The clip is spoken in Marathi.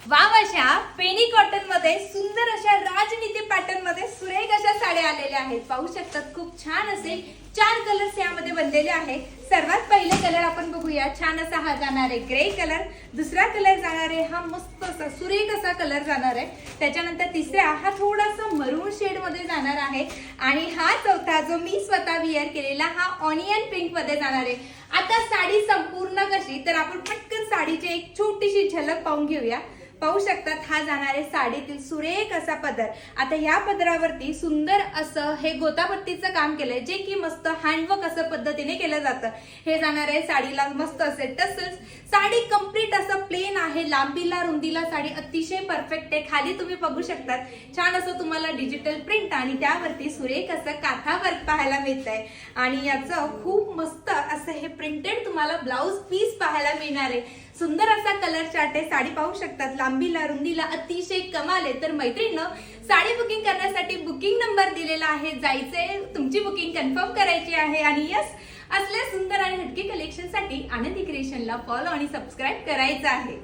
वाव अशा पेनी कॉटन मध्ये सुंदर अशा राजनीती पॅटर्न मध्ये सुरेख अशा साड्या आलेल्या आहेत। पाहू शकतात खूप छान असे 4 कलर्स यामध्ये बनलेले आहेत। सर्वात पहिले कलर आपण बघूया, छान असा हा जाणार आहे ग्रे कलर, दुसरा कलर जाणार आहे हा मस्त असा सुरेख असा कलर जाणार आहे, त्याच्यानंतर तिसरा हा थोडासा मरून शेड मध्ये जाणार आहे आणि हा चौथा जो मी स्वतः विअर केलेला हा ऑनियन पिंक मध्ये जाणार आहे। आता साडी संपूर्ण कशी, तर आपण पटकन साडीची एक छोटीशी झलक पाहून घेऊया। पाहू शकतात हा जाणार आहे साडीतील सुरेख असा पदर। आता ह्या पदरावरती सुंदर असं हे गोतापट्टीचं काम केलंय, जे की मस्त हँडवर्क असं पद्धतीने केलं जातं। हे जाणार आहे साडीला मस्त असे टसल्स। साडी कंप्लीट असं प्लेन आहे, लांबीला रुंदीला साडी अतिशय परफेक्ट आहे। खाली तुम्ही बघू शकतात छान असं तुम्हाला डिजिटल प्रिंट आणि त्यावरती सुरेख असं काथा वर्क पाहायला मिळतंय आणि याचं खूप मस्त असं हे प्रिंटेड तुम्हाला ब्लाउज पीस पाहायला मिळणार आहे। सुंदर असा कलर चार्ट आहे। साडी पाहू शकतात लांबीला रुंदीला अतिशय कमाल आहे। तर मैत्रिणींनो, साडी बुकिंग करण्यासाठी बुकिंग नंबर दिलेला आहे, जायचंय, तुमची बुकिंग कन्फर्म करायची आहे आणि यस, असल्या सुंदर आणि हटके कलेक्शन साठी आनंदी क्रिएशनला फॉलो आणि सबस्क्राईब करायचं आहे।